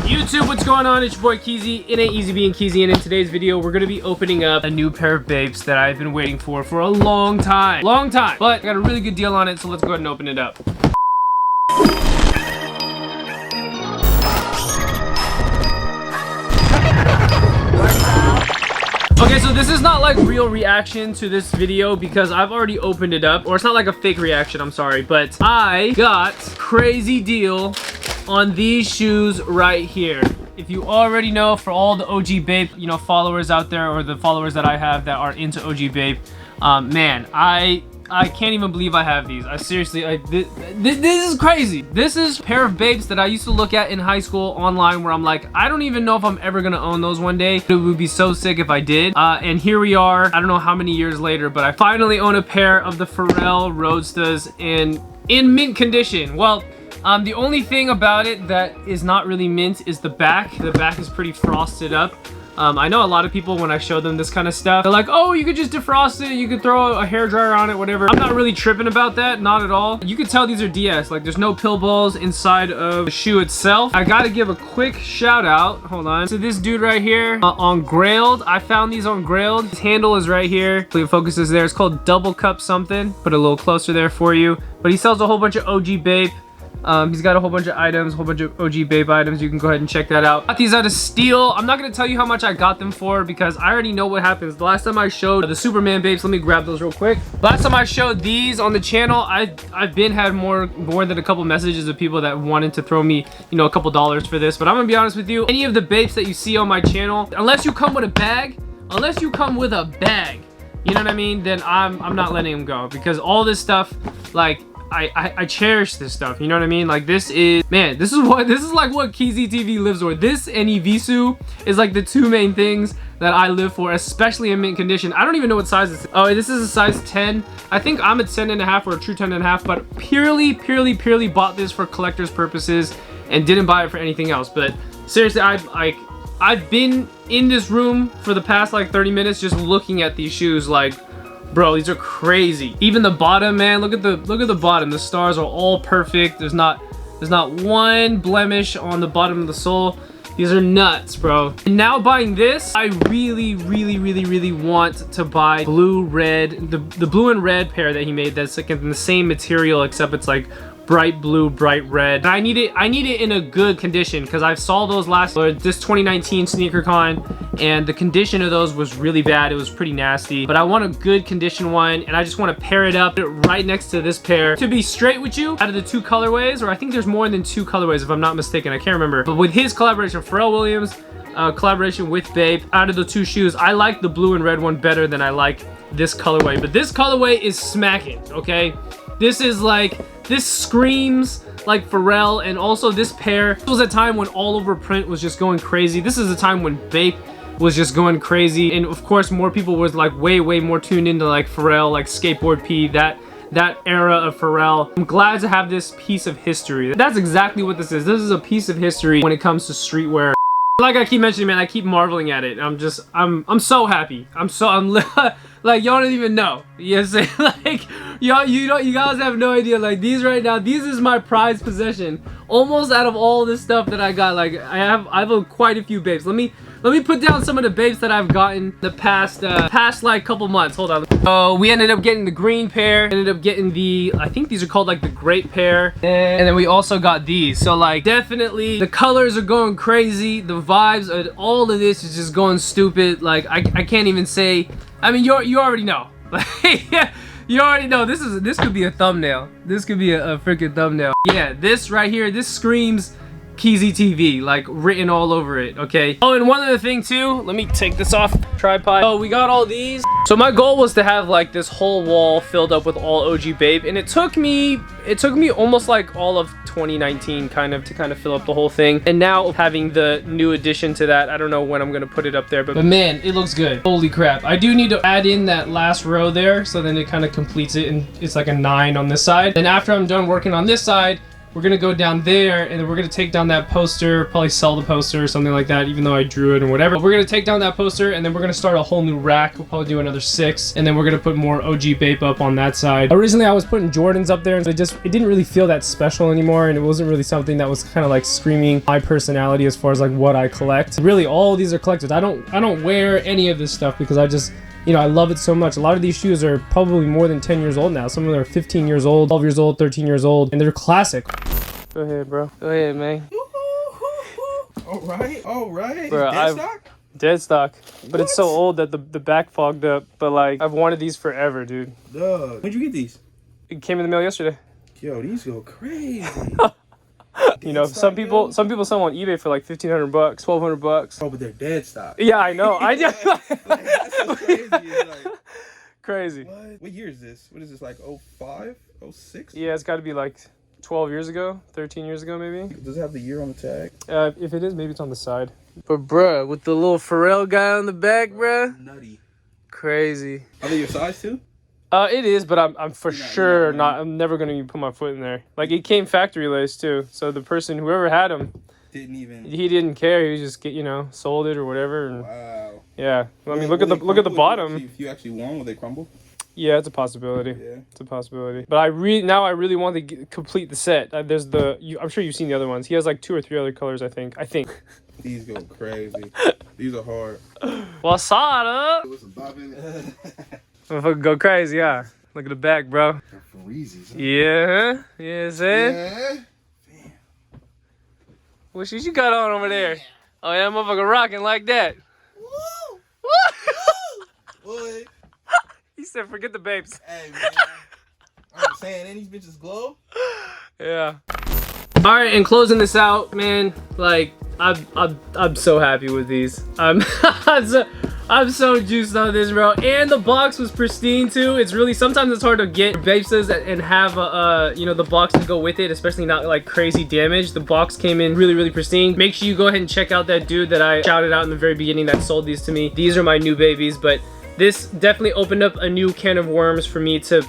YouTube, what's going on? It's your boy Keezy. It ain't easy being Keezy, and in today's video, we're gonna be opening up a new pair of BAPEs that I've been waiting for a long time. But I got a really good deal on it, so let's go ahead and open it up. Okay, so this is not like real reaction to this video because I've already opened it up, or it's not like a fake reaction, I'm sorry, but I got crazy deal on these shoes right here. If you already know, for all the OG BAPE, you know, followers out there, or the followers that I have that are into OG BAPE, man, I can't even believe I have these. I seriously, this is crazy. This is a pair of BAPEs that I used to look at in high school online where I'm like, I don't even know if I'm ever gonna own those one day. It would be so sick if I did. And here we are, I don't know how many years later, but I finally own a pair of the Pharrel Roadstas in mint condition. Well, the only thing about it that is not really mint is the back. The back is pretty frosted up. I know a lot of people, when I show them this kind of stuff, they're like, oh, you could just defrost it, you could throw a hairdryer on it, whatever. I'm not really tripping about that, not at all. You could tell these are DS, like there's no pill balls inside of the shoe itself. I gotta give a quick shout out, hold on, to this dude right here on GRAILED. I found these on GRAILED. His handle is right here. Hopefully it focuses there. It's called Double Cup something. Put it a little closer there for you. But he sells a whole bunch of OG BAPE. He's got a whole bunch of items, a whole bunch of OG BAPE items. You can go ahead and check that out. Got these out of steel. I'm not going to tell you how much I got them for because I already know what happens. The last time I showed the Superman BAPEs, let me grab those real quick. Last time I showed these on the channel, I've been had more than a couple messages of people that wanted to throw me, you know, a couple dollars for this. But I'm going to be honest with you, any of the BAPEs that you see on my channel, unless you come with a bag, you know what I mean, then I'm not letting them go, because all this stuff, like, I cherish this stuff, you know what I mean? Like, this is, man, this is like what Keezy TV lives for. This and Evisu is like the two main things that I live for, especially in mint condition. I don't even know what size this is. Oh, this is a size 10. I think I'm a 10.5 or a true 10.5, but purely bought this for collector's purposes and didn't buy it for anything else. But seriously, I've been in this room for the past like 30 minutes just looking at these shoes, like, bro, these are crazy. Even the bottom, man, look at the bottom. The stars are all perfect. There's not one blemish on the bottom of the sole. These are nuts, bro. And now buying this, I really want to buy blue red, the blue and red pair that he made that's like in the same material, except it's like bright blue, bright red. And I need it in a good condition, because I saw those this 2019 SneakerCon, and the condition of those was really bad. It was pretty nasty, but I want a good condition one, and I just want to pair it up right next to this pair. To be straight with you, out of the two colorways, or I think there's more than two colorways if I'm not mistaken, I can't remember, but with his collaboration, Pharrell Williams collaboration with BAPE, out of the two shoes, I like the blue and red one better than I like this colorway. But this colorway is smacking, okay? This is like, this screams like Pharrell. And also this pair, this was a time when all over print was just going crazy. This is a time when BAPE was just going crazy, and of course more people was like way more tuned into like Pharrell, like Skateboard P, that era of Pharrell. I'm glad to have this piece of history. That's exactly what this is. This is a piece of history when it comes to streetwear. Like I keep mentioning, man, I keep marveling at it. I'm so happy. I'm like, y'all don't even know. Yes, like, y'all, you guys have no idea. Like, these right now, these is my prized possession. Almost out of all this stuff that I got, like, I have quite a few BAPEs. Let me put down some of the BAPEs that I've gotten the past like couple months. Hold on. So we ended up getting the green pair. Ended up getting the, I think these are called like the grape pair. And then we also got these. So like, definitely the colors are going crazy. The vibes, all of this is just going stupid. Like, I can't even say. I mean, you already know. Yeah, you already know. This could be a thumbnail. This could be a freaking thumbnail. Yeah, this right here, this screams Keezy TV, like written all over it, okay? Oh, and one other thing too, let me take this off tripod. Oh, we got all these. So my goal was to have like this whole wall filled up with all OG BAPE, and it took me almost like all of 2019 kind of to fill up the whole thing. And now having the new addition to that, I don't know when I'm gonna put it up there, but man, it looks good. Holy crap. I do need to add in that last row there, so then it kind of completes it, and it's like a 9 on this side. And after I'm done working on this side, we're gonna go down there, and then we're gonna take down that poster, probably sell the poster or something like that, even though I drew it or whatever. But we're gonna take down that poster, and then we're gonna start a whole new rack. We'll probably do another 6, and then we're gonna put more OG BAPE up on that side. Originally, I was putting Jordans up there, and it didn't really feel that special anymore, and it wasn't really something that was kind of like screaming my personality as far as like what I collect. Really, all of these are collectors. I don't wear any of this stuff because I just, you know, I love it so much. A lot of these shoes are probably more than 10 years old now. Some of them are 15 years old, 12 years old, 13 years old, and they're classic. Go ahead, bro. Go ahead, man. All right. Bro, Dead stock? Dead stock. But What? it's so old that the back fogged up. But like, I've wanted these forever, dude. Duh. When'd you get these? It came in the mail yesterday. Yo, these go crazy. You know, some people sell them on eBay for like $1,500, $1,200. Oh, but they're dead stock. Yeah, I know. Like, that's so crazy. It's like, Crazy. what year is this? What is this, like 05, 06? Yeah, it's got to be like 12 years ago, 13 years ago maybe. Does it have the year on the tag? If it is, maybe it's on the side. But bruh, with the little Pharrel guy on the back, bruh. Nutty. Crazy. Are they your size too? It is, but I'm for sure not. I'm never gonna put my foot in there. Like, it came factory laced too, so the person, whoever had them, he didn't care. He was just sold it or whatever. And, wow. yeah. I mean, look at the bottom. If you actually won, will they crumble? Yeah, it's a possibility. Yeah. It's a possibility. But I really want to complete the set. There's I'm sure you've seen the other ones. He has like 2 or 3 other colors, I think. These go crazy. These are hard. What's up? With some bobbin. Motherfucker go crazy, yeah. Look at the back, bro. They're Freezies, huh? Yeah. Yeah, see? Yeah. What shoes you got on over there? Oh, yeah, motherfucker rocking like that. Woo! Boy. He said, forget the babes. Hey, man. I'm saying, and these bitches glow. Yeah. All right, and closing this out, man. Like, I'm so happy with these. I'm so juiced on this, bro. And the box was pristine too. It's really, sometimes it's hard to get BAPEs and have the box to go with it, especially not like crazy damage. The box came in really pristine. Make sure you go ahead and check out that dude that I shouted out in the very beginning that sold these to me. These are my new babies, but this definitely opened up a new can of worms for me to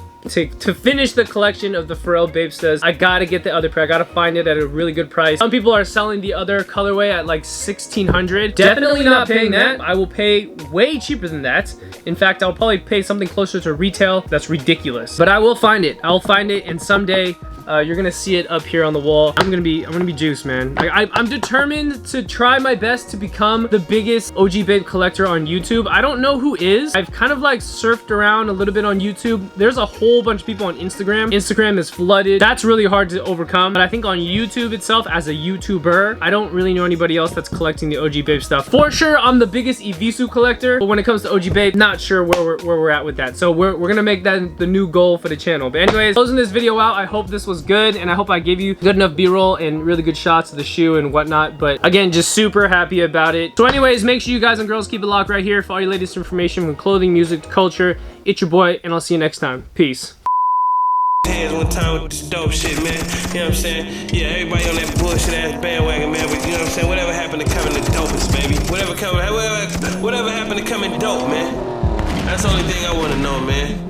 finish the collection of the Pharrel BAPEs. I gotta get the other pair. I gotta find it at a really good price. Some people are selling the other colorway at like $1,600. Definitely not paying that. I will pay way cheaper than that. In fact, I'll probably pay something closer to retail. That's ridiculous. But I will find it. I'll find it, and someday you're gonna see it up here on the wall. I'm gonna be juiced, man. I'm determined to try my best to become the biggest OG BAPE collector on YouTube. I don't know who is. I've kind of like surfed around a little bit on YouTube. There's a whole bunch of people on Instagram. Instagram is flooded. That's really hard to overcome. But I think on YouTube itself, as a YouTuber, I don't really know anybody else that's collecting the OG BAPE stuff. For sure, I'm the biggest Evisu collector, but when it comes to OG BAPE, not sure where we're at with that. So we're gonna make that the new goal for the channel. But anyways, closing this video out, I hope this was good, and I hope I gave you good enough B-roll and really good shots of the shoe and whatnot. But again, just super happy about it. So anyways, make sure you guys and girls keep it locked right here for all your latest information from clothing, music, culture. It's your boy, and I'll see you next time. Peace. Hands one time with this dope shit, man. You know what I'm saying? Yeah, everybody on that bullshit ass bandwagon, man. But you know what I'm saying? Whatever happened to coming to dopest, baby. Whatever happened to coming dope, man. That's the only thing I want to know, man.